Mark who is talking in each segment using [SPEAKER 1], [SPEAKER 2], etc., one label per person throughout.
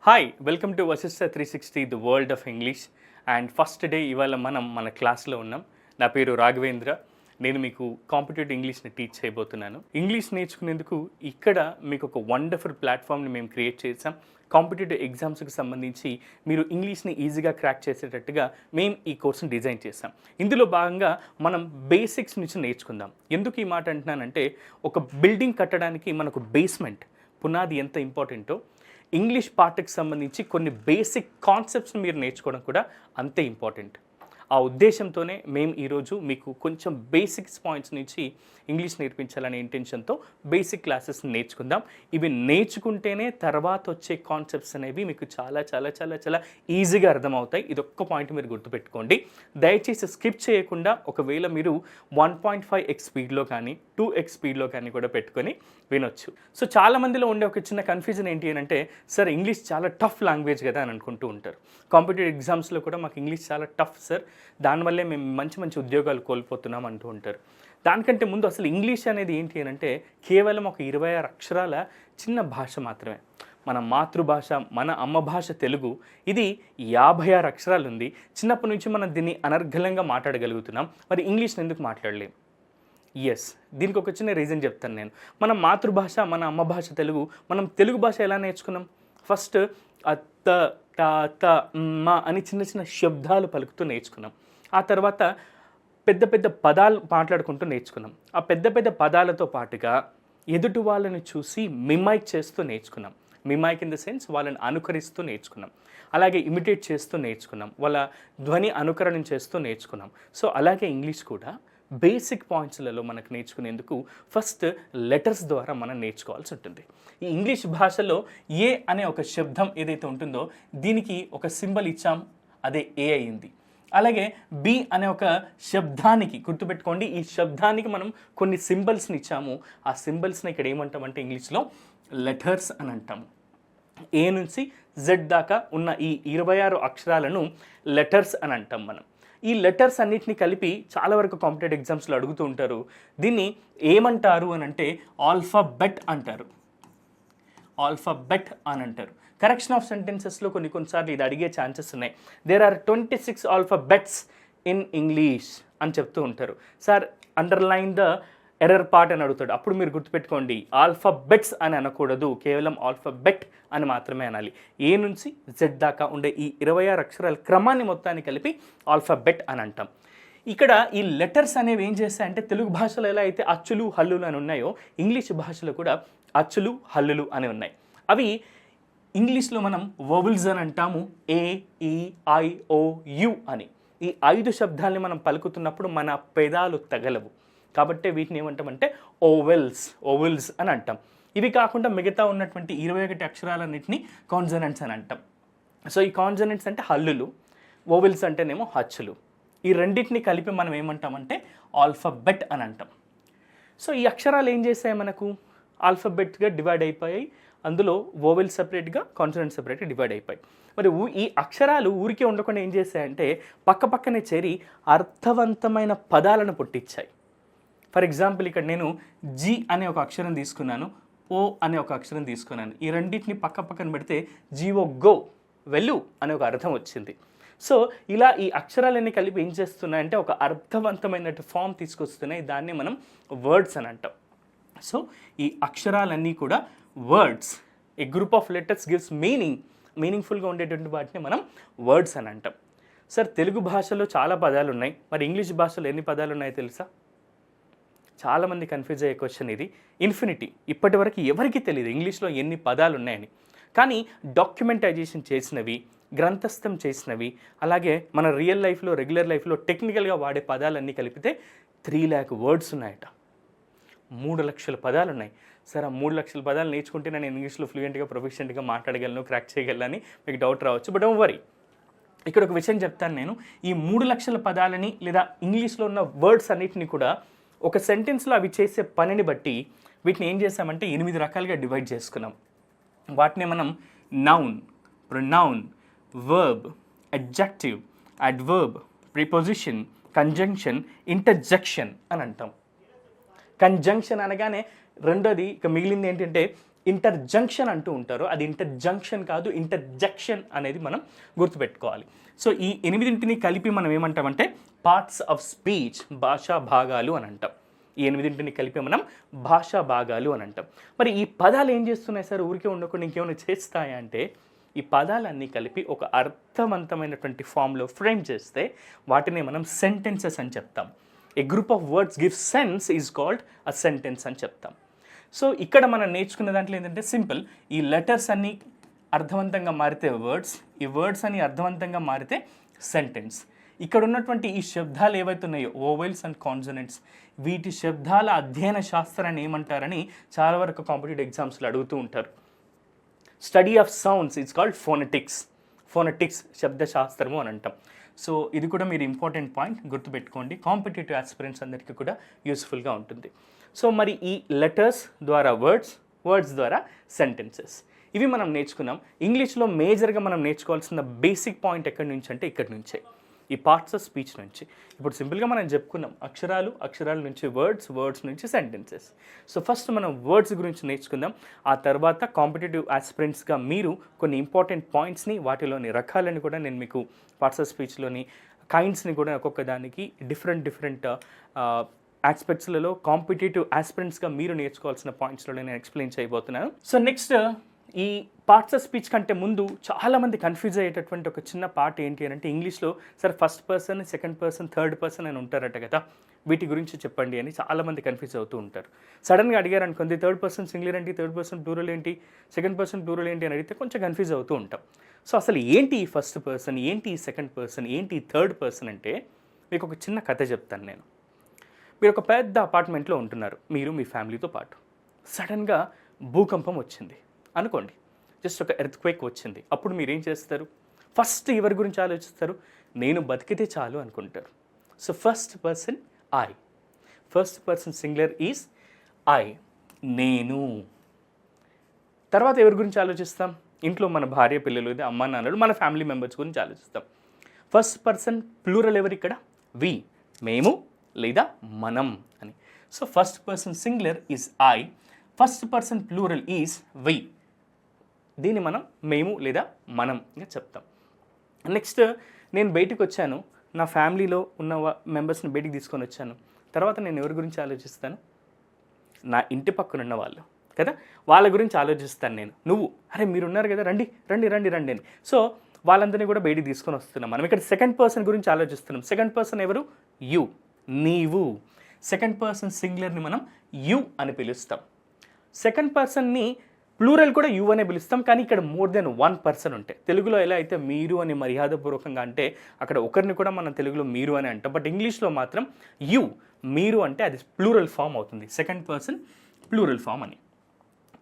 [SPEAKER 1] Hi welcome to Vashishta 360 the world of English. And first day ఇవాళ మనం మన క్లాస్లో ఉన్నాం. నా పేరు రాఘవేంద్ర. నేను మీకు కాంపిటేటివ్ ఇంగ్లీష్ని టీచ్ చేయబోతున్నాను. ఇంగ్లీష్ నేర్చుకునేందుకు ఇక్కడ మీకు ఒక వండర్ఫుల్ ప్లాట్ఫామ్ని మేము క్రియేట్ చేసాం. కాంపిటేటివ్ ఎగ్జామ్స్కి సంబంధించి మీరు ఇంగ్లీష్ని ఈజీగా క్రాక్ చేసేటట్టుగా మేము ఈ కోర్సుని డిజైన్ చేసాం. ఇందులో భాగంగా మనం బేసిక్స్ నుంచి నేర్చుకుందాం. ఎందుకు ఈ మాట అంటున్నానంటే, ఒక బిల్డింగ్ కట్టడానికి మనకు బేస్మెంట్ పునాది ఎంత ఇంపార్టెంటో, ఇంగ్లీష్ పార్ట్కి సంబంధించి కొన్ని బేసిక్ కాన్సెప్ట్స్ని మీరు నేర్చుకోవడం కూడా అంతే ఇంపార్టెంట్. ఆ ఉద్దేశంతోనే మేము ఈరోజు మీకు కొంచెం బేసిక్స్ పాయింట్స్ నుంచి ఇంగ్లీష్ నేర్పించాలనే ఇంటెన్షన్తో బేసిక్ క్లాసెస్ నేర్చుకుందాం. ఇవి నేర్చుకుంటేనే తర్వాత వచ్చే కాన్సెప్ట్స్ అనేవి మీకు చాలా చాలా చాలా చాలా ఈజీగా అర్థమవుతాయి. ఇది ఒక్క పాయింట్ మీరు గుర్తుపెట్టుకోండి. దయచేసి స్కిప్ చేయకుండా, ఒకవేళ మీరు 1.5x స్పీడ్లో కానీ 2x స్పీడ్లో కానీ కూడా పెట్టుకొని వినొచ్చు. సో చాలామందిలో ఉండే ఒక చిన్న కన్ఫ్యూజన్ ఏంటి అని అంటే, సార్ ఇంగ్లీష్ చాలా టఫ్ లాంగ్వేజ్ కదా అని అనుకుంటూ ఉంటారు. కాంపిటేటివ్ ఎగ్జామ్స్లో కూడా మాకు ఇంగ్లీష్ చాలా టఫ్ సార్, దానివల్లే మేము మంచి మంచి ఉద్యోగాలు కోల్పోతున్నాం అంటూ ఉంటారు. దానికంటే ముందు అసలు ఇంగ్లీష్ అనేది ఏంటి అని అంటే, కేవలం ఒక 26 అక్షరాల చిన్న భాష మాత్రమే. మన మాతృభాష, మన అమ్మ భాష తెలుగు. ఇది 56 అక్షరాలు ఉంది. చిన్నప్పటి నుంచి మనం దీన్ని అనర్గళంగా మాట్లాడగలుగుతున్నాం. మరి ఇంగ్లీష్ని ఎందుకు మాట్లాడలేం? ఎస్, దీనికి ఒక చిన్న రీజన్ చెప్తాను నేను. మన మాతృభాష, మన అమ్మ భాష తెలుగు. మనం తెలుగు భాష ఎలా నేర్చుకున్నాం? ఫస్ట్ అత్త, తాత, మా అని చిన్న చిన్న శబ్దాలు పలుకుతూ నేర్చుకున్నాం. ఆ తర్వాత పెద్ద పెద్ద పదాలు మాట్లాడుకుంటూ నేర్చుకున్నాం. ఆ పెద్ద పెద్ద పదాలతో పాటుగా ఎదుటి వాళ్ళని చూసి మిమైక్ చేస్తూ నేర్చుకున్నాం. మిమైక్ ఇన్ ద సెన్స్ వాళ్ళని అనుకరిస్తూ నేర్చుకున్నాం. అలాగే ఇమిటేట్ చేస్తూ నేర్చుకున్నాం. వాళ్ళ ధ్వని అనుకరణ చేస్తూ నేర్చుకున్నాం. సో అలాగే ఇంగ్లీష్ కూడా బేసిక్ పాయింట్స్లలో మనకు నేర్చుకునేందుకు ఫస్ట్ లెటర్స్ ద్వారా మనం నేర్చుకోవాల్సి ఉంటుంది. ఈ ఇంగ్లీష్ భాషలో ఏ అనే ఒక శబ్దం ఏదైతే ఉంటుందో దీనికి ఒక సింబల్ ఇచ్చాం, అదే ఏ అయింది. అలాగే బి అనే ఒక శబ్దానికి గుర్తుపెట్టుకోండి, ఈ శబ్దానికి మనం కొన్ని సింబల్స్ని ఇచ్చాము. ఆ సింబల్స్ని ఇక్కడ ఏమంటామంటే ఇంగ్లీష్లో లెటర్స్ అని అంటాము. ఏ నుంచి జెడ్ దాకా ఉన్న ఈ 26 అక్షరాలను లెటర్స్ అని అంటాం మనం. ఈ లెటర్స్ అన్నిటిని కలిపి చాలా వరకు కాంపిటేటివ్ ఎగ్జామ్స్లో అడుగుతూ ఉంటారు. దీన్ని ఏమంటారు అని అంటే ఆల్ఫాబెట్ అంటారు. ఆల్ఫాబెట్ అని అంటారు. కరెక్షన్ ఆఫ్ సెంటెన్సెస్లో కొన్నిసార్లు ఇది అడిగే ఛాన్సెస్ ఉన్నాయి. There are 26 alphabets in English అని చెప్తూ ఉంటారు. Sir underline the error part అని అడుగుతాడు. అప్పుడు మీరు గుర్తుపెట్టుకోండి, ఆల్ఫాబెట్స్ అని అనకూడదు, కేవలం ఆల్ఫాబెట్ అని మాత్రమే అనాలి. ఏ నుంచి జెడ్ దాకా ఉండే ఈ 26 అక్షరాల క్రమాన్ని మొత్తాన్ని కలిపి ఆల్ఫాబెట్ అని అంటాం. ఇక్కడ ఈ లెటర్స్ అనేవి ఏం చేస్తాయంటే, తెలుగు భాషలో ఎలా అయితే అచ్చులు హల్లులు అని ఉన్నాయో, ఇంగ్లీష్ భాషలో కూడా అచ్చులు హల్లులు అని ఉన్నాయి. అవి ఇంగ్లీష్లో మనం వొవెల్స్ అని అంటాము. ఏ, ఈ, ఐ, ఓ, యు అని. ఈ 5 శబ్దాలని మనం పలుకుతున్నప్పుడు మన పెదాలు తగలవు. కాబట్టి వీటిని ఏమంటామంటే ఓవెల్స్ అని అంటాం. ఇవి కాకుండా మిగతా ఉన్నటువంటి 21 అక్షరాలన్నింటినీ కాన్సనెంట్స్ అని అంటాం. సో ఈ కాన్సనెంట్స్ అంటే హల్లులు, ఓవెల్స్ అంటేనేమో హచ్చులు. ఈ రెండింటిని కలిపి మనం ఏమంటామంటే ఆల్ఫాబెట్ అని అంటాం. సో ఈ అక్షరాలు ఏం చేస్తాయి, మనకు ఆల్ఫాబెట్గా డివైడ్ అయిపోయాయి. అందులో ఓవెల్ సపరేట్గా, కాన్సనెంట్ సపరేట్గా డివైడ్ అయిపోయాయి. మరి ఈ అక్షరాలు ఊరికే ఉండకుండా ఏం చేస్తాయంటే పక్కనే చేరి అర్థవంతమైన పదాలను పుట్టించాయి. ఫర్ ఎగ్జాంపుల్, ఇక్కడ నేను జీ అనే ఒక అక్షరం తీసుకున్నాను, ఓ అనే ఒక అక్షరం తీసుకున్నాను. ఈ రెండింటిని పక్కన పెడితే జీవో గో, వెళ్ళు అనే ఒక అర్థం వచ్చింది. సో ఇలా ఈ అక్షరాలన్నీ కలిపి ఏం చేస్తున్నాయంటే ఒక అర్థవంతమైన ఫామ్ తీసుకొస్తున్నాయి. దాన్ని మనం వర్డ్స్ అని అంటాం. సో ఈ అక్షరాలన్నీ కూడా words. A group of letters gives మీనింగ్ఫుల్గా ఉండేటువంటి వాటిని మనం వర్డ్స్ అని అంటాం. సార్ తెలుగు భాషలో చాలా పదాలు ఉన్నాయి, మరి ఇంగ్లీష్ భాషలో ఎన్ని పదాలు ఉన్నాయో తెలుసా? చాలామంది కన్ఫ్యూజ్ అయ్యే క్వశ్చన్ ఇది. ఇన్ఫినిటీ. ఇప్పటి వరకు ఎవరికి తెలియదు ఇంగ్లీష్లో ఎన్ని పదాలు ఉన్నాయని. కానీ డాక్యుమెంటైజేషన్ చేసినవి, గ్రంథస్థం చేసినవి, అలాగే మన రియల్ లైఫ్లో, రెగ్యులర్ లైఫ్లో టెక్నికల్గా వాడే పదాలన్నీ కలిపితే 3 lakh వర్డ్స్ ఉన్నాయట. 3 లక్షల పదాలు ఉన్నాయి. సరే, ఆ 3 లక్షల పదాలు నేర్చుకుంటే నేను ఇంగ్లీష్లో ఫ్లూయెంట్గా, ప్రొఫిషియెంట్గా మాట్లాడగలను, క్రాక్ చేయగలనని మీకు డౌట్ రావచ్చు. బట్ డోంట్ వరీ, ఇక్కడ ఒక విషయం చెప్తాను నేను. ఈ 3 లక్షల పదాలని లేదా ఇంగ్లీష్లో ఉన్న వర్డ్స్ అన్నిటిని కూడా ఒక సెంటెన్స్లో అవి చేసే పనిని బట్టి వీటిని ఏం చేసామంటే 8 రకాలుగా డివైడ్ చేసుకున్నాం. వాటిని మనం noun, pronoun, verb, adjective, adverb, preposition, conjunction, interjection అని అంటాం. కంజంక్షన్ అనగానే రెండోది ఇక మిగిలింది ఏంటంటే ఇంటర్జంక్షన్ అంటూ ఉంటారో అది ఇంటర్జంక్షన్ కాదు, ఇంటర్జెక్షన్ అనేది మనం గుర్తుపెట్టుకోవాలి. సో ఈ 8 కలిపి మనం ఏమంటామంటే పార్ట్స్ ఆఫ్ స్పీచ్, భాషా భాగాలు అని అంటాం. ఈ 8 కలిపి మనం భాషా భాగాలు అని అంటాం. మరి ఈ పదాలు ఏం చేస్తున్నాయి సార్, ఊరికే ఉండకుండా ఇంకేమైనా చేస్తాయా అంటే, ఈ పదాలన్నీ కలిపి ఒక అర్థవంతమైనటువంటి ఫామ్లో ఫ్రేమ్ చేస్తే వాటిని మనం సెంటెన్సెస్ అని చెప్తాం. A group of words give sense is called a sentence అని చెప్తాం. సో ఇక్కడ మనం నేర్చుకున్న దాంట్లో ఏంటంటే సింపుల్, ఈ లెటర్స్ అన్నీ అర్థవంతంగా మారితే వర్డ్స్, ఈ వర్డ్స్ అన్ని అర్థవంతంగా మారితే సెంటెన్స్. ఇక్కడ ఉన్నటువంటి ఈ శబ్దాలు ఏవైతే ఉన్నాయో ఓవెల్స్ అండ్ కాన్సనెంట్స్, వీటి శబ్దాల అధ్యయన శాస్త్రాన్ని ఏమంటారని చాలా వరకు కాంపిటేటివ్ ఎగ్జామ్స్లో అడుగుతూ ఉంటారు. Study of sounds is called phonetics. Phonetics శబ్దశాస్త్రము అని అంటాం. సో ఇది కూడా మీరు ఇంపార్టెంట్ పాయింట్ గుర్తుపెట్టుకోండి, కాంపిటేటివ్ ఆస్పిరెంట్స్ అందరికీ కూడా యూస్ఫుల్గా ఉంటుంది. సో మరి ఈ లెటర్స్ ద్వారా వర్డ్స్, వర్డ్స్ ద్వారా సెంటెన్సెస్, ఇవి మనం నేర్చుకున్నాం. ఇంగ్లీష్లో మేజర్గా మనం నేర్చుకోవాల్సిన బేసిక్ పాయింట్ ఎక్కడి నుంచి అంటే ఇక్కడి నుంచే, ఈ పార్ట్స్ ఆఫ్ స్పీచ్ నుంచి. ఇప్పుడు సింపుల్గా మనం చెప్పుకున్నాం అక్షరాలు, అక్షరాల నుంచి వర్డ్స్, వర్డ్స్ నుంచి సెంటెన్సెస్. సో ఫస్ట్ మనం వర్డ్స్ గురించి నేర్చుకుందాం. ఆ తర్వాత కాంపిటేటివ్ ఆస్పిరెంట్స్గా మీరు కొన్ని ఇంపార్టెంట్ పాయింట్స్ని, వాటిలోని రకాలని కూడా నేను మీకు పార్ట్స్ ఆఫ్ స్పీచ్లోని కైండ్స్ని కూడా ఒక్కొక్క దానికి డిఫరెంట్ ఆస్పెక్ట్స్లలో కాంపిటేటివ్ ఆస్పిరెంట్స్గా మీరు నేర్చుకోవాల్సిన పాయింట్స్లో నేను ఎక్స్ప్లెయిన్ చేయబోతున్నాను. సో నెక్స్ట్, ఈ పార్ట్స్ ఆఫ్ స్పీచ్ కంటే ముందు చాలామంది కన్ఫ్యూజ్ అయ్యేటటువంటి ఒక చిన్న పార్ట్ ఏంటి అని అంటే, ఇంగ్లీష్లో sir first person, second person, third person అని ఉంటారట కదా, వీటి గురించి చెప్పండి అని చాలామంది కన్ఫ్యూజ్ అవుతూ ఉంటారు. సడన్గా అడిగారు అనుకోండి, థర్డ్ పర్సన్ సింగులర్ ఏంటి, థర్డ్ పర్సన్ ప్లూరల్ ఏంటి, సెకండ్ పర్సన్ ప్లూరల్ ఏంటి అని అడిగితే కొంచెం కన్ఫ్యూజ్ అవుతూ ఉంటాం. సో అసలు ఏంటి ఈ ఫస్ట్ పర్సన్, ఏంటి ఈ సెకండ్ పర్సన్, ఏంటి ఈ థర్డ్ పర్సన్ అంటే మీకు ఒక చిన్న కథ చెప్తాను నేను. మీరు ఒక పెద్ద అపార్ట్మెంట్లో ఉంటున్నారు, మీరు మీ ఫ్యామిలీతో పాటు. సడన్గా భూకంపం వచ్చింది అనుకోండి, జస్ట్ ఒక ఎర్త్క్వేక్ వచ్చింది. అప్పుడు మీరు ఏం చేస్తారు? ఫస్ట్ ఎవరి గురించి ఆలోచిస్తారు? నేను బతికితే చాలు అనుకుంటారు. So first person I, first person singular is I, నేను. తర్వాత ఎవరి గురించి ఆలోచిస్తాం? ఇంట్లో మన భార్య, పిల్లలు, అమ్మ నాన్నలు, మన ఫ్యామిలీ మెంబర్స్ గురించి ఆలోచిస్తాం. ఫస్ట్ పర్సన్ ప్లూరల్ ఎవరు ఇక్కడ? వి, మేము లేదా మనం అని. So first person singular is I, first person plural is we. దీన్ని మనం మేము లేదా మనంగా చెప్తాం. నెక్స్ట్, నేను బయటకు వచ్చాను, నా ఫ్యామిలీలో ఉన్న మెంబర్స్ని బయటికి తీసుకొని వచ్చాను. తర్వాత నేను ఎవరి గురించి ఆలోచిస్తాను? నా ఇంటి పక్కన ఉన్న వాళ్ళు కదా, వాళ్ళ గురించి ఆలోచిస్తాను నేను. నువ్వు, అరే మీరు ఉన్నారు కదా, రండి రండి రండి రండి అని. సో వాళ్ళందరినీ కూడా బయటికి తీసుకొని వస్తున్నాం. మనం ఇక్కడ సెకండ్ పర్సన్ గురించి ఆలోచిస్తున్నాం. సెకండ్ పర్సన్ ఎవరు? యు, నీవు. సెకండ్ పర్సన్ సింగులర్ని మనం యు అని పిలుస్తాం. సెకండ్ పర్సన్ని ప్లూరల్ కూడా యు అనే పిలుస్తాం. కానీ ఇక్కడ మోర్ దెన్ వన్ పర్సన్ ఉంటే, తెలుగులో ఎలా అయితే మీరు అని మర్యాదపూర్వకంగా అంటే, అక్కడ ఒకరిని కూడా మనం తెలుగులో మీరు అని అంటాం. బట్ ఇంగ్లీష్లో మాత్రం యు, మీరు అంటే అది ప్లూరల్ ఫామ్ అవుతుంది, సెకండ్ పర్సన్ ప్లూరల్ ఫామ్ అని.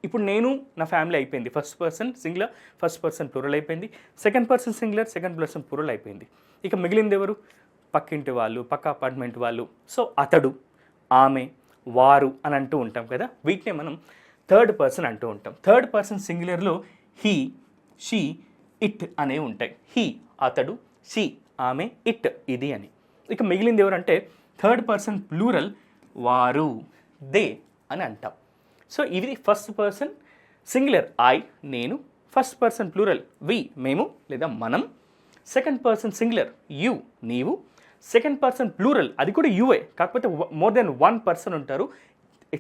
[SPEAKER 1] ఇప్పుడు నేను, నా ఫ్యామిలీ అయిపోయింది. First person singular, first person plural అయిపోయింది. Second person singular, second person plural అయిపోయింది. ఇక మిగిలింది ఎవరు? పక్కింటి వాళ్ళు, పక్క అపార్ట్మెంట్ వాళ్ళు. సో అతడు, ఆమె, వారు అని అంటూ ఉంటాం కదా, వీటిని మనం థర్డ్ పర్సన్ అంటూ ఉంటాం. థర్డ్ పర్సన్ సింగులర్లో హీ, షీ, ఇట్ అనేవి ఉంటాయి. హీ అతడు, షీ ఆమె, ఇట్ ఇది అని. ఇక మిగిలింది ఎవరంటే థర్డ్ పర్సన్ ప్లూరల్ వారు, దే అని అంటాం. సో ఇది ఫస్ట్ పర్సన్ సింగులర్ ఐ, నేను. ఫస్ట్ పర్సన్ ప్లూరల్ వి, మేము లేదా మనం. సెకండ్ పర్సన్ సింగులర్ యు, నీవు. సెకండ్ పర్సన్ ప్లూరల్ అది కూడా యుఏ, కాకపోతే మోర్ దెన్ వన్ పర్సన్ ఉంటారు.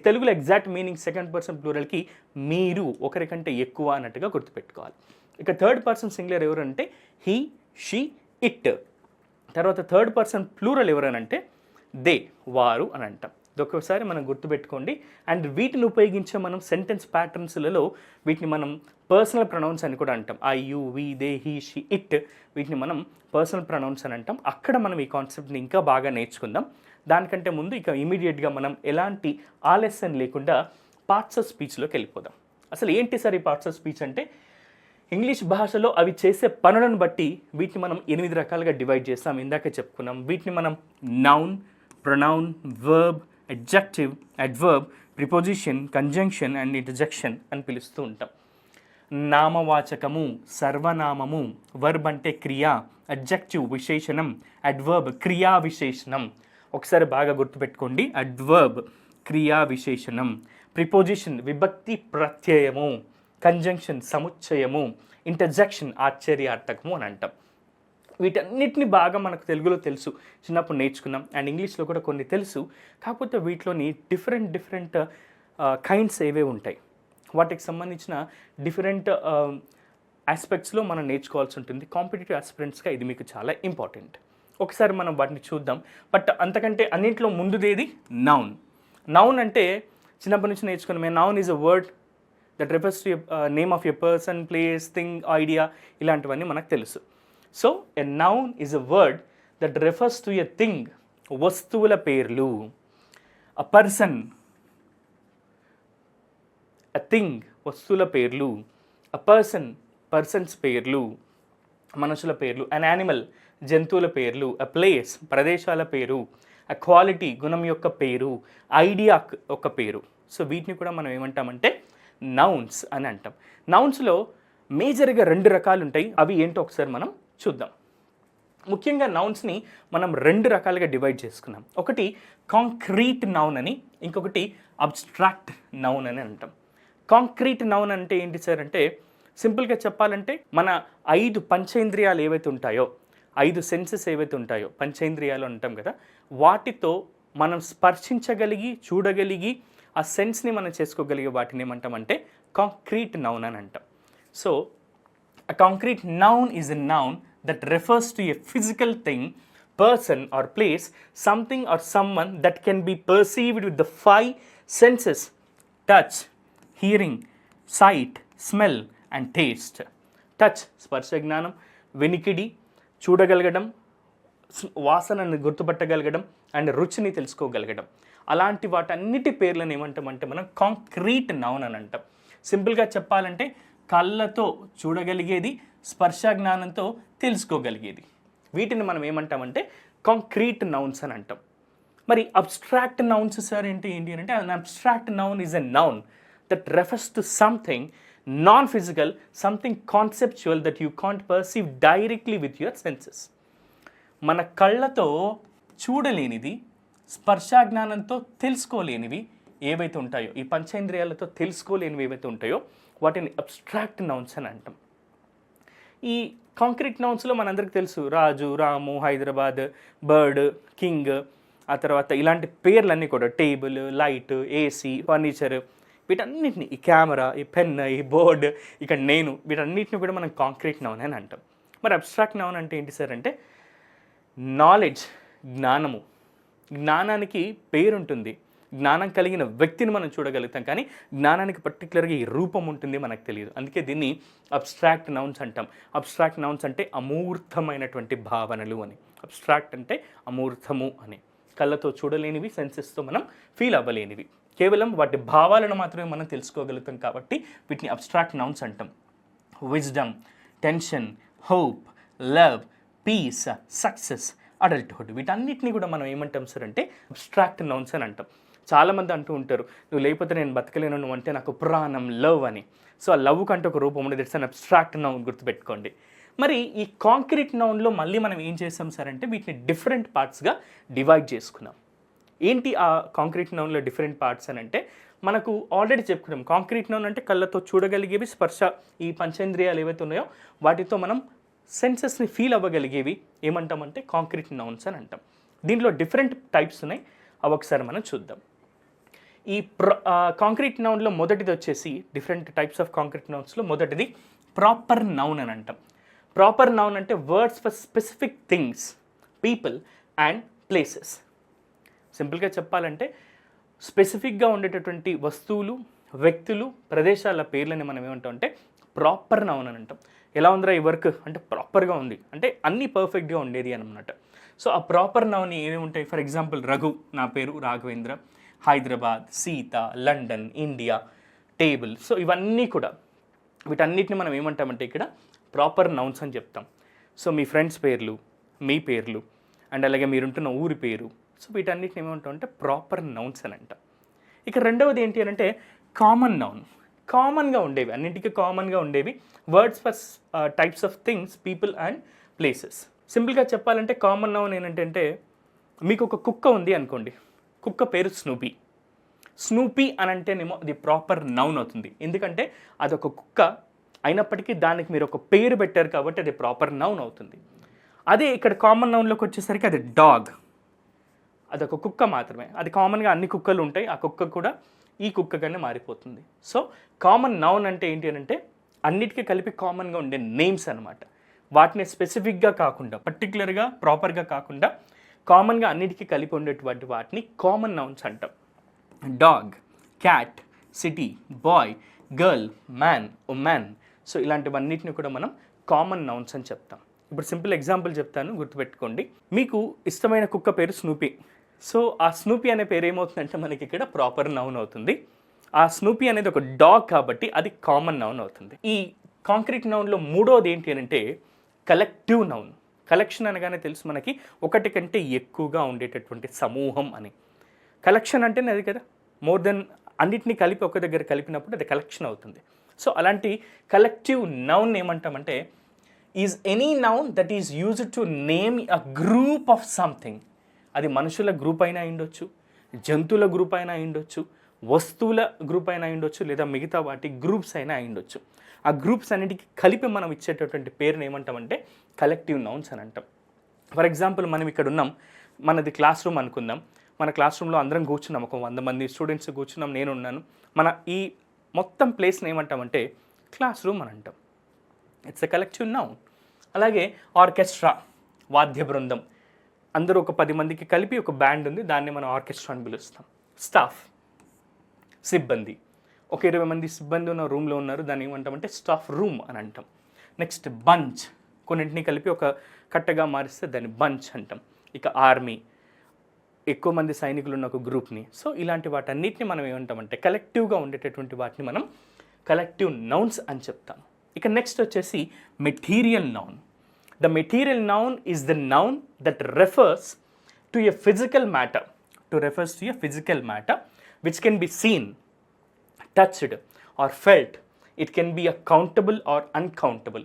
[SPEAKER 1] తెలుగులో ఎగ్జాక్ట్ మీనింగ్ సెకండ్ పర్సన్ ప్లూరల్కి మీరు, ఒకరికంటే ఎక్కువ అన్నట్టుగా గుర్తుపెట్టుకోవాలి. ఇక థర్డ్ పర్సన్ సింగులర్ ఎవరంటే హీ, షీ, ఇట్. తర్వాత థర్డ్ పర్సన్ ప్లూరల్ ఎవరనంటే దే, వారు అని అంటాం. ఒక్కొక్కసారి మనం గుర్తుపెట్టుకోండి. అండ్ వీటిని ఉపయోగించే మనం సెంటెన్స్ ప్యాటర్న్స్లలో వీటిని మనం పర్సనల్ ప్రొనౌన్స్ అని కూడా అంటాం. I, you, we, they, he, she, it, వీటిని మనం పర్సనల్ ప్రొనౌన్స్ అని అంటాం. అక్కడ మనం ఈ కాన్సెప్ట్ని ఇంకా బాగా నేర్చుకుందాం. దానికంటే ముందు ఇక ఇమీడియట్గా మనం ఎలాంటి ఆలస్యం లేకుండా పార్ట్స్ ఆఫ్ స్పీచ్లోకి వెళ్ళిపోదాం. అసలు ఏంటి సార్ ఈ పార్ట్స్ ఆఫ్ స్పీచ్ అంటే? ఇంగ్లీష్ భాషలో అవి చేసే పనులను బట్టి వీటిని మనం 8 రకాలుగా డివైడ్ చేస్తాం. ఇందాక చెప్పుకున్నాం. వీటిని మనం noun, pronoun, verb, adjective, adverb, preposition, conjunction and interjection అని పిలుస్తూ ఉంటాం. నామవాచకము, సర్వనామము, వర్బ్ అంటే క్రియ, అడ్జెక్టివ్ విశేషణం, అడ్వర్బ్ క్రియా విశేషణం. ఒకసారి బాగా గుర్తుపెట్టుకోండి, అడ్వర్బ్ క్రియా విశేషణం, ప్రిపోజిషన్ విభక్తి ప్రత్యయము, కంజంక్షన్ సముచ్చయము, ఇంటర్జెక్షన్ ఆశ్చర్యార్థకము అని అంటాం. వీటన్నిటిని బాగా మనకు తెలుగులో తెలుసు, చిన్నప్పుడు నేర్చుకున్నాం, అండ్ ఇంగ్లీష్లో కూడా కొన్ని తెలుసు. కాకపోతే వీటిలోని డిఫరెంట్ కైండ్స్ ఏవే ఉంటాయి, వాటికి సంబంధించిన డిఫరెంట్ ఆస్పెక్ట్స్లో మనం నేర్చుకోవాల్సి ఉంటుంది. కాంపిటేటివ్ ఆస్పిరెంట్స్గా ఇది మీకు చాలా ఇంపార్టెంట్. ఒకసారి మనం వాటిని చూద్దాం. బట్ అంతకంటే అన్నింటిలో ముందుదేది నౌన్. నౌన్ అంటే చిన్నప్పటి నుంచి నేర్చుకున్నామే. Noun is a word that refers to name of a person, place, thing, idea, ఇలాంటివన్నీ మనకు తెలుసు. So a noun is a word that refers to a thing, వస్తువుల పేర్లు. అ పర్సన్, అ థింగ్, వస్తువుల పేర్లు. అ పర్సన్, పర్సన్స్ పేర్లు, మనుషుల పేర్లు. అన్ యానిమల్, జంతువుల పేర్లు. అ ప్లేస్, ప్రదేశాల పేరు. అ క్వాలిటీ, గుణం యొక్క పేరు. ఐడియా ఒక పేరు. సో వీటిని కూడా మనం ఏమంటామంటే నౌన్స్ అని అంటాం. నౌన్స్లో మేజర్గా 2 రకాలు ఉంటాయి. అవి ఏంటో ఒకసారి మనం చూద్దాం. ముఖ్యంగా నౌన్స్ని మనం 2 రకాలుగా డివైడ్ చేసుకున్నాం. ఒకటి కాంక్రీట్ నౌన్ అని, ఇంకొకటి అబ్స్ట్రాక్ట్ నౌన్ అని అంటాం. కాంక్రీట్ నౌన్ అంటే ఏంటి సార్ అంటే, సింపుల్గా చెప్పాలంటే మన 5 పంచేంద్రియాలు ఏవైతే ఉంటాయో, 5 సెన్సెస్ ఏవైతే ఉంటాయో, పంచేంద్రియాలు అంటాం కదా, వాటితో మనం స్పర్శించగలిగి, చూడగలిగి, ఆ సెన్స్ని మనం చేసుకోగలిగే వాటిని ఏమంటామంటే కాంక్రీట్ నౌన్ అని అంటాం. So a concrete noun is a noun that refers to a physical thing, person or place, something or someone that can be perceived with the 5 senses: touch, hearing, sight, smell and taste. Touch, స్పర్శ జ్ఞానం. వెనికిడి, చూడగలగడం, వాసనను గుర్తుపట్టగలగడం, and రుచిని తెలుసుకోగలగడం. అలాంటి వాటన్నిటి పేర్లను ఏమంటామంటే మనం concrete noun అని అంటాం. సింపుల్గా చెప్పాలంటే కళ్ళతో చూడగలిగేది, స్పర్శ జ్ఞానంతో తెలుసుకోగలిగేది. వీటిని మనం ఏమంటామంటే కాంక్రీట్ నౌన్స్ అని అంటాం. మరి అబ్స్ట్రాక్ట్ నౌన్స్ సార్ ఏంటి అంటే an abstract noun is a noun that refers to something non physical, something conceptual that you can't perceive directly with your senses. మన కళ్ళతో చూడలేనిది, స్పర్శాజ్ఞానంతో తెలుసుకోలేనివి ఏవైతే ఉంటాయో, ఈ పంచేంద్రియాలతో తెలుసుకోలేనివి ఏవైతే ఉంటాయో వాటిని అబ్స్ట్రాక్ట్ నౌన్స్ అని అంటాం. ఈ కాంక్రీట్ నౌన్స్లో మనందరికీ తెలుసు, రాజు, రాము, హైదరాబాద్, బర్డ్, కింగ్, ఆ తర్వాత ఇలాంటి పేర్లన్నీ కూడా, టేబుల్, లైట్, ఏసీ, ఫర్నిచర్, వీటన్నిటిని, ఈ కెమెరా, ఈ పెన్, ఈ బోర్డ్, ఇక్కడ నేను, వీటన్నిటిని కూడా మనం కాంక్రీట్ నౌన్ అని అంటాం. మరి అబ్స్ట్రాక్ట్ నౌన్ అంటే ఏంటి సార్ అంటే నాలెడ్జ్, జ్ఞానము. జ్ఞానానికి పేరుంటుంది, జ్ఞానం కలిగిన వ్యక్తిని మనం చూడగలుగుతాం, కానీ జ్ఞానానికి పర్టికులర్గా ఈ రూపం ఉంటుంది మనకు తెలియదు. అందుకే దీన్ని అబ్స్ట్రాక్ట్ నౌన్స్ అంటాం. అబ్స్ట్రాక్ట్ నౌన్స్ అంటే అమూర్తమైనటువంటి భావనలు అని. అబ్స్ట్రాక్ట్ అంటే అమూర్తము అని. కళ్ళతో చూడలేనివి, సెన్సెస్తో మనం ఫీల్ అవ్వలేనివి, కేవలం వాటి భావాలను మాత్రమే మనం తెలుసుకోగలుగుతాం కాబట్టి వీటిని అబ్స్ట్రాక్ట్ నౌన్స్ అంటాం. Wisdom, tension, hope, love, peace, success, adulthood, వీటన్నిటిని కూడా మనం ఏమంటాం సార్ అంటే అబ్స్ట్రాక్ట్ నౌన్స్ అని అంటాం. చాలామంది అంటూ ఉంటారు, నువ్వు లేకపోతే నేను బతకలేను, నువ్వు అంటే నాకు ప్రాణం, లవ్ అని. సో ఆ లవ్ కంటే ఒక రూపం ఉండేది, ఇట్స్ అన్ అబ్స్ట్రాక్ట్ నౌన్, గుర్తుపెట్టుకోండి. మరి ఈ కాంక్రీట్ నౌన్లో మళ్ళీ మనం ఏం చేస్తాం సార్ అంటే వీటిని డిఫరెంట్ పార్ట్స్గా డివైడ్ చేసుకున్నాం. ఏంటి ఆ కాంక్రీట్ నౌన్లో డిఫరెంట్ పార్ట్స్ అని అంటే, మనకు ఆల్రెడీ చెప్పుకున్నాం, కాంక్రీట్ నౌన్ అంటే కళ్ళతో చూడగలిగేవి, స్పర్శ, ఈ పంచేంద్రియాలు ఏవైతే ఉన్నాయో వాటితో మనం సెన్సెస్ని ఫీల్ అవ్వగలిగేవి ఏమంటామంటే కాంక్రీట్ నౌన్స్ అని అంటాం. దీంట్లో డిఫరెంట్ టైప్స్ ఉన్నాయి, అవి ఒకసారి మనం చూద్దాం. ఈ కాంక్రీట్ నౌన్లో మొదటిది వచ్చేసి, డిఫరెంట్ టైప్స్ ఆఫ్ కాంక్రీట్ నౌన్స్లో మొదటిది ప్రాపర్ నౌన్ అని అంటాం. ప్రాపర్ నౌన్ అంటే words for specific things, people and places. సింపుల్గా చెప్పాలంటే స్పెసిఫిక్గా ఉండేటటువంటి వస్తువులు, వ్యక్తులు, ప్రదేశాల పేర్లని మనం ఏమంటాం అంటే ప్రాపర్ నౌన్ అని అంటాం. ఎలా ఉందిరా ఈ వర్క్ అంటే ప్రాపర్గా ఉంది, అంటే అన్నీ పర్ఫెక్ట్గా ఉండేది అనమాట. సో ఆ ప్రాపర్ నౌన్ ఏమేమి ఉంటాయి? ఫర్ ఎగ్జాంపుల్ రఘు, నా పేరు Raghavendra, Hyderabad, Sita, London, India, table. So ఇవన్నీ కూడా, వీటన్నిటిని మనం ఏమంటామంటే ఇక్కడ ప్రాపర్ నౌన్స్ అని చెప్తాం. సో మీ ఫ్రెండ్స్ పేర్లు, మీ పేర్లు, అండ్ అలాగే మీరుంటున్న ఊరి పేరు, సో వీటన్నిటిని ఏమంటాం అంటే ప్రాపర్ నౌన్స్ అని అంటాం. ఇక రెండవది ఏంటి అని అంటే కామన్ నౌన్. కామన్గా ఉండేవి, అన్నింటికీ కామన్గా ఉండేవి, words for types of things, people and places. సింపుల్గా చెప్పాలంటే కామన్ నౌన్ ఏంటంటే, మీకు ఒక కుక్క ఉంది అనుకోండి, కుక్క పేరు స్నూపీ. స్నూపీ అని అంటేనేమో అది ప్రాపర్ నౌన్ అవుతుంది, ఎందుకంటే అదొక కుక్క అయినప్పటికీ దానికి మీరు ఒక పేరు పెట్టారు కాబట్టి అది ప్రాపర్ నౌన్ అవుతుంది. అదే ఇక్కడ కామన్ నౌన్లోకి వచ్చేసరికి అది డాగ్, అదొక కుక్క మాత్రమే. అది కామన్గా అన్ని కుక్కలు ఉంటాయి, ఆ కుక్క కూడా ఈ కుక్కగానే మారిపోతుంది. సో కామన్ నౌన్ అంటే ఏంటి అని అంటే అన్నిటికీ కలిపి కామన్గా ఉండే నేమ్స్ అనమాట. వాటిని స్పెసిఫిక్గా కాకుండా, పర్టికులర్గా ప్రాపర్గా కాకుండా కామన్గా అన్నిటికీ కలిపి ఉండేటువంటి వాటిని కామన్ నౌన్స్ అంటాం. Dog, cat, city, boy, girl, man, women. So ఇలాంటివన్నిటిని కూడా మనం కామన్ నౌన్స్ అని చెప్తాం. ఇప్పుడు సింపుల్ ఎగ్జాంపుల్ చెప్తాను, గుర్తుపెట్టుకోండి. మీకు ఇష్టమైన కుక్క పేరు స్నూపీ. సో ఆ స్నూపీ అనే పేరు ఏమవుతుందంటే మనకి ఇక్కడ ప్రాపర్ నౌన్ అవుతుంది. ఆ స్నూపీ అనేది ఒక డాగ్ కాబట్టి అది కామన్ నౌన్ అవుతుంది. ఈ కాంక్రీట్ నౌన్లో మూడోది ఏంటి అని అంటే కలెక్టివ్ నౌన్. కలెక్షన్ అనగానే తెలుసు మనకి ఒకటి కంటే ఎక్కువగా ఉండేటటువంటి సమూహం అని. కలెక్షన్ అంటేనే అది కదా, మోర్ దెన్ అన్నిటినీ కలిపి ఒక దగ్గర కలిపినప్పుడు అది కలెక్షన్ అవుతుంది. సో అలాంటి కలెక్టివ్ నౌన్ ఏమంటామంటే is any noun that is used to name a group of something. అది మనుషుల గ్రూప్ అయినా అయిండొచ్చు, జంతువుల గ్రూప్ అయినా అయిండొచ్చు, వస్తువుల గ్రూప్ అయినా అయిండొచ్చు, లేదా మిగతా వాటి గ్రూప్స్ అయినా అయిండొచ్చు. ఆ గ్రూప్స్ అన్నిటికీ కలిపి మనం ఇచ్చేటటువంటి పేరుని ఏమంటామంటే కలెక్టివ్ నౌన్స్ అని అంటాం. ఫర్ ఎగ్జాంపుల్ మనం ఇక్కడ ఉన్నాం, మనది క్లాస్ రూమ్ అనుకుందాం. మన క్లాస్ రూమ్లో అందరం కూర్చున్నాం, ఒక 100 మంది స్టూడెంట్స్ కూర్చున్నాం, నేను ఉన్నాను. మన ఈ మొత్తం ప్లేస్ని ఏమంటామంటే క్లాస్ రూమ్ అని అంటాం. It's a collective noun. అలాగే ఆర్కెస్ట్రా, వాద్య బృందం, అందరూ ఒక 10 మందికి కలిపి ఒక బ్యాండ్ ఉంది, దాన్ని మనం ఆర్కెస్ట్రా అని పిలుస్తాం. స్టాఫ్, సిబ్బంది, ఒక 20 మంది సిబ్బంది ఉన్న రూమ్లో ఉన్నారు, దాన్ని ఏమంటామంటే స్టాఫ్ రూమ్ అని అంటాం. నెక్స్ట్ బంచ్, కొన్నింటిని కలిపి ఒక కట్టగా మారిస్తే దాన్ని బంచ్ అంటాం. ఇక ఆర్మీ, ఎక్కువ మంది సైనికులు ఉన్న ఒక గ్రూప్ని. సో ఇలాంటి వాటన్నిటిని మనం ఏమంటామంటే కలెక్టివ్గా ఉండేటటువంటి వాటిని మనం కలెక్టివ్ నౌన్స్ అని చెప్తాం. ఇక నెక్స్ట్ వచ్చేసి material noun. The material noun is the noun that refers to a physical matter, which can be seen, touched or felt. It can be a countable or uncountable.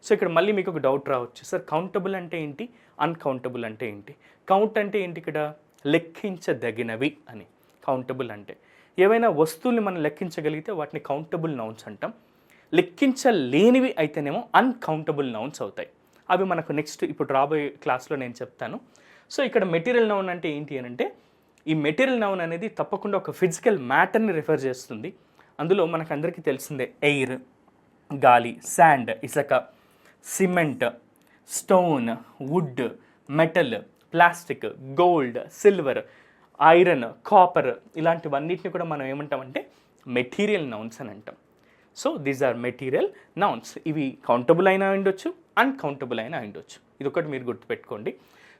[SPEAKER 1] So ఇక్కడ మళ్ళీ మీకు ఒక doubt రావచ్చు, sir countable అంటే ఏంటి, uncountable అంటే ఏంటి? Count అంటే ఏంటి, ఇక్కడ లెక్కించదగినవి అని. కౌంటబుల్ అంటే ఏవైనా వస్తువుల్ని మనం లెక్కించగలిగితే వాటిని కౌంటబుల్ నౌన్స్ అంటాం. లెక్కించలేనివి అయితేనేమో అన్కౌంటబుల్ నౌన్స్ అవుతాయి. అవి మనకు నెక్స్ట్ ఇప్పుడు రాబోయే క్లాస్లో నేను చెప్తాను. సో ఇక్కడ మెటీరియల్ నౌన్ అంటే ఏంటి అని అంటే ఈ మెటీరియల్ నౌన్ అనేది తప్పకుండా ఒక ఫిజికల్ మ్యాటర్ని రిఫర్ చేస్తుంది. అందులో మనకు అందరికీ తెలిసిందే ఎయిర్, గాలి, శాండ్, ఇసుక, cement, stone, wood, metal, plastic, gold, silver, iron, copper, ఇలాంటివన్నిటిని కూడా మనం ఏమంటామంటే మెటీరియల్ నౌన్స్ అని అంటాం. So these are material nouns. ఇవి కౌంటబుల్ అయినా ఉండొచ్చు, అన్కౌంటబుల్ అయినా ఉండొచ్చు. ఇది ఒకటి మీరు గుర్తుపెట్టుకోండి.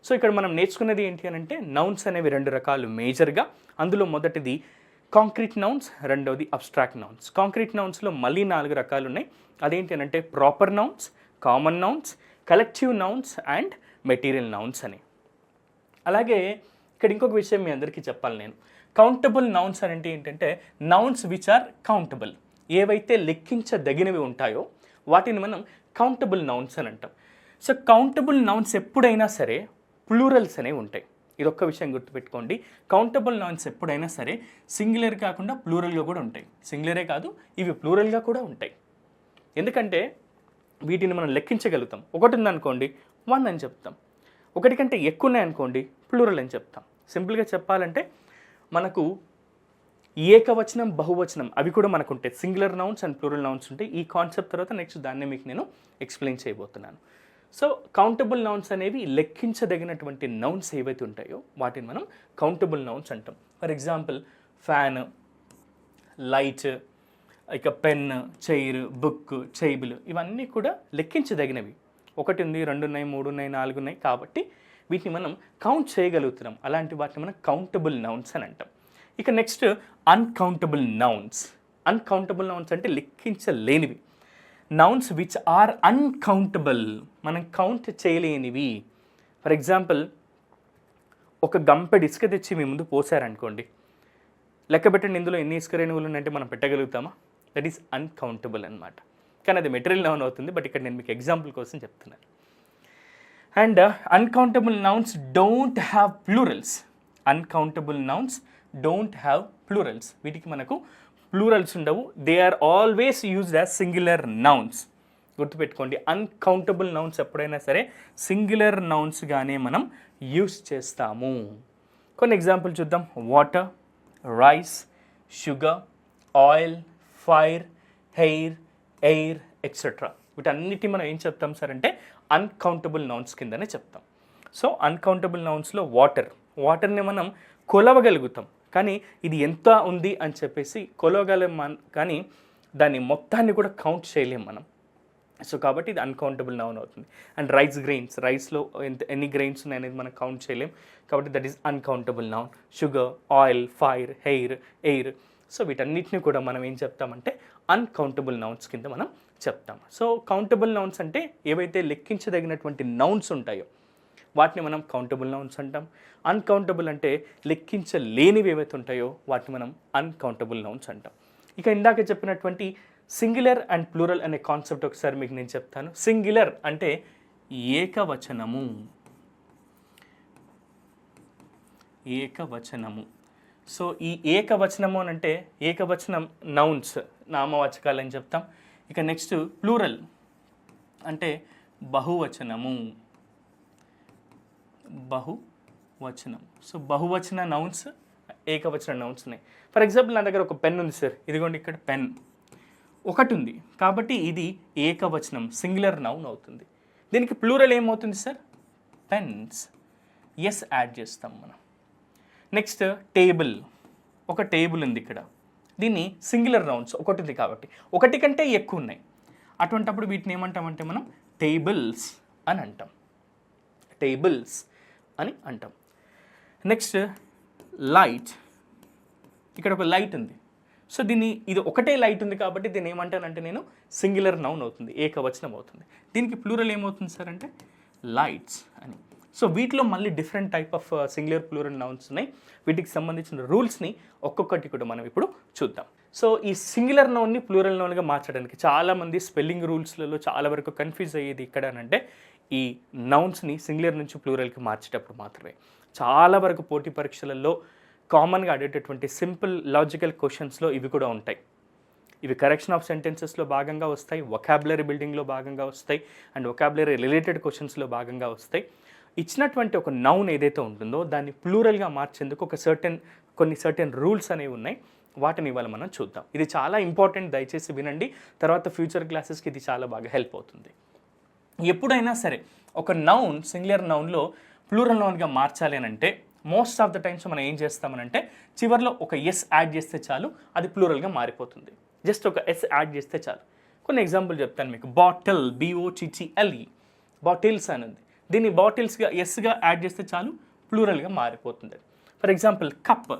[SPEAKER 1] సో ఇక్కడ మనం నేర్చుకున్నది ఏంటి అని అంటే నౌన్స్ అనేవి 2 రకాలు మేజర్గా. అందులో మొదటిది కాంక్రీట్ నౌన్స్, రెండవది అబ్స్ట్రాక్ట్ నౌన్స్. కాంక్రీట్ నౌన్స్లో మళ్ళీ 4 రకాలు ఉన్నాయి. అదేంటి అని అంటే proper nouns, common nouns, collective nouns and material nouns అని. అలాగే ఇక్కడ ఇంకొక విషయం మీ అందరికీ చెప్పాలి నేను. కౌంటబుల్ నౌన్స్ అని అంటే ఏంటంటే నౌన్స్ విచ్ ఆర్ కౌంటబుల్. ఏవైతే లెక్కించదగినవి ఉంటాయో వాటిని మనం కౌంటబుల్ నౌన్స్ అని అంటాం. సో కౌంటబుల్ నౌన్స్ ఎప్పుడైనా సరే ప్లూరల్స్ అనేవి ఉంటాయి. ఇదొక్క విషయం గుర్తుపెట్టుకోండి. కౌంటబుల్ నౌన్స్ ఎప్పుడైనా సరే సింగులర్ కాకుండా ప్లూరల్గా కూడా ఉంటాయి. సింగులరే కాదు, ఇవి ప్లూరల్గా కూడా ఉంటాయి. ఎందుకంటే వీటిని మనం లెక్కించగలుగుతాం. ఒకటి ఉందనుకోండి 1 అని చెప్తాం, ఒకటి కంటే ఎక్కువ ఉన్నాయనుకోండి ప్లూరల్ అని చెప్తాం. సింపుల్గా చెప్పాలంటే మనకు ఏకవచనం, బహువచనం అవి కూడా మనకు ఉంటాయి. Singular nouns and plural nouns ఉంటాయి. ఈ కాన్సెప్ట్ తర్వాత నెక్స్ట్ దాన్ని మీకు నేను ఎక్స్ప్లెయిన్ చేయబోతున్నాను. సో కౌంటబుల్ నౌన్స్ అనేవి లెక్కించదగినటువంటి నౌన్స్ ఏవైతే ఉంటాయో వాటిని మనం కౌంటబుల్ నౌన్స్ అంటాం. ఫర్ ఎగ్జాంపుల్ ఫ్యాన్, లైట్, ఇక పెన్, చైర్, బుక్, టేబుల్ ఇవన్నీ కూడా లెక్కించదగినవి. 1 ఉంది, 2 ఉన్నాయి, 3 ఉన్నాయి, 4 ఉన్నాయి కాబట్టి వీటిని మనం కౌంట్ చేయగలుగుతున్నాం. అలాంటి వాటిని మనం కౌంటబుల్ నౌన్స్ అని అంటాం. ఇక next uncountable nouns. Uncountable nouns అంటే లెక్కించలేనివి. నౌన్స్ విచ్ ఆర్ అన్కౌంటబుల్, మనం కౌంట్ చేయలేనివి. ఫర్ ఎగ్జాంపుల్ ఒక గంపెడు ఇసుక తెచ్చి మీ ముందు పోసారనుకోండి, లెక్క పెట్టండి ఇందులో ఎన్ని ఇసుక రేణువులు ఉన్నాయంటే మనం పెట్టగలుగుతామా? దట్ ఈస్ అన్కౌంటబుల్ అనమాట. కానీ అది మెటీరియల్ నౌన్ అవుతుంది. బట్ ఇక్కడ నేను మీకు ఎగ్జాంపుల్ కోసం చెప్తున్నాను. And uncountable nouns don't have plurals. Uncountable nouns don't have plurals. వీటికి మనకు ప్లూరల్స్ ఉండవు. They are always used as singular nouns. గుర్తుపెట్టుకోండి, అన్కౌంటబుల్ నౌన్స్ ఎప్పుడైనా సరే సింగులర్ నౌన్స్గానే మనం యూస్ చేస్తాము. కొన్ని ఎగ్జాంపుల్ చూద్దాం. Water, rice, sugar, oil, fire, hair, air etcetera. వీటన్నిటి మనం ఏం చెప్తాం సార్ అంటే అన్కౌంటబుల్ నౌన్స్ కిందనే చెప్తాం. సో అన్కౌంటబుల్ నౌన్స్లో వాటర్ని మనం కొలవగలుగుతాం, కానీ ఇది ఎంత ఉంది అని చెప్పేసి కొలవగలం, కానీ దాన్ని మొత్తాన్ని కూడా కౌంట్ చేయలేం మనం. సో కాబట్టి ఇది అన్కౌంటబుల్ నౌన్ అవుతుంది. అండ్ రైస్లో ఎన్ని గ్రెయిన్స్ ఉన్నాయి అనేది మనం కౌంట్ చేయలేం, కాబట్టి that is uncountable noun. Sugar, oil, fire, hair, air. So వీటన్నిటిని కూడా మనం ఏం చెప్తామంటే అన్కౌంటబుల్ నౌన్స్ కింద మనం చెప్తాం. సో కౌంటబుల్ నౌన్స్ అంటే ఏవైతే లెక్కించదగినటువంటి నౌన్స్ ఉంటాయో వాటిని మనం కౌంటబుల్ నౌన్స్ అంటాం. అన్కౌంటబుల్ అంటే లెక్కించలేనివి ఏవైతే ఉంటాయో వాటిని మనం అన్కౌంటబుల్ నౌన్స్ అంటాం. ఇక ఇందాక చెప్పినటువంటి సింగులర్ అండ్ ప్లూరల్ అనే కాన్సెప్ట్ ఒకసారి మీకు నేను చెప్తాను. సింగులర్ అంటే ఏకవచనము. సో ఈ ఏకవచనము అని అంటే ఏకవచనం నౌన్స్, నామవాచకాలు అని చెప్తాం. ఇక నెక్స్ట్ ప్లూరల్ అంటే బహువచనం. సో బహువచన నౌన్స్, ఏకవచన నౌన్స్ ఉన్నాయి. ఫర్ ఎగ్జాంపుల్ నా దగ్గర ఒక పెన్ ఉంది సార్, ఇదిగోండి ఇక్కడ పెన్ ఒకటి ఉంది, కాబట్టి ఇది ఏకవచనం, సింగులర్ నౌన్ అవుతుంది. దీనికి ప్లూరల్ ఏమవుతుంది సార్? పెన్స్. ఎస్ యాడ్ చేస్తాం మనం. నెక్స్ట్ టేబుల్, ఒక టేబుల్ ఉంది ఇక్కడ, దీన్ని సింగులర్ నౌన్స్ ఒకటి ఉంది కాబట్టి ఒకటి కంటే ఎక్కువ ఉన్నాయి, అటువంటప్పుడు వీటిని ఏమంటామంటే మనం టేబుల్స్ అని అంటాం. నెక్స్ట్ లైట్, ఇక్కడ ఒక లైట్ ఉంది, సో ఇది ఒకటే లైట్ ఉంది కాబట్టి దీన్ని ఏమంటానంటే నేను సింగులర్ నౌన్ అవుతుంది, ఏకవచనం అవుతుంది. దీనికి ప్లూరల్ ఏమవుతుంది సార్ అంటే లైట్స్ అని. సో వీటిలో మళ్ళీ different type of singular plural nouns ఉన్నాయి. వీటికి సంబంధించిన రూల్స్ని ఒక్కొక్కటి కూడా మనం ఇప్పుడు చూద్దాం. సో ఈ సింగులర్ నౌన్ని ప్లూరల్ నౌన్గా మార్చడానికి చాలామంది స్పెల్లింగ్ రూల్స్లలో చాలా వరకు కన్ఫ్యూజ్ అయ్యేది ఇక్కడ అంటే ఈ నౌన్స్ని సింగులర్ నుంచి ప్లూరల్కి మార్చేటప్పుడు మాత్రమే. చాలా వరకు పోటీ పరీక్షలలో కామన్గా అడిగేటటువంటి సింపుల్ లాజికల్ క్వశ్చన్స్లో ఇవి కూడా ఉంటాయి. ఇవి కరెక్షన్ ఆఫ్ సెంటెన్సెస్లో భాగంగా వస్తాయి, వొకాబులరీ బిల్డింగ్లో భాగంగా వస్తాయి, అండ్ వొకాబులరీ రిలేటెడ్ క్వశ్చన్స్లో భాగంగా వస్తాయి. ఇచ్చినటువంటి ఒక నౌన్ ఏదైతే ఉంటుందో దాన్ని ప్లూరల్గా మార్చేందుకు కొన్ని సర్టెన్ రూల్స్ అనేవి ఉన్నాయి. వాటిని ఇవాళ మనం చూద్దాం. ఇది చాలా ఇంపార్టెంట్, దయచేసి వినండి, తర్వాత ఫ్యూచర్ క్లాసెస్కి ఇది చాలా బాగా హెల్ప్ అవుతుంది. ఎప్పుడైనా సరే ఒక నౌన్ సింగులర్ నౌన్లో ప్లూరల్ నౌన్గా మార్చాలి అని అంటే మోస్ట్ ఆఫ్ ద టైమ్స్ మనం ఏం చేస్తామనంటే చివరిలో ఒక ఎస్ యాడ్ చేస్తే చాలు, అది ప్లూరల్గా మారిపోతుంది. జస్ట్ ఒక ఎస్ యాడ్ చేస్తే చాలు. కొన్ని ఎగ్జాంపుల్ చెప్తాను మీకు. బాటిల్, BOTTLE, బాటిల్స్ అని ఉంది, దీన్ని బాటిల్స్గా ఎస్గా యాడ్ చేస్తే చాలు, ప్లూరల్గా మారిపోతుంది. ఫర్ ఎగ్జాంపుల్ కప్,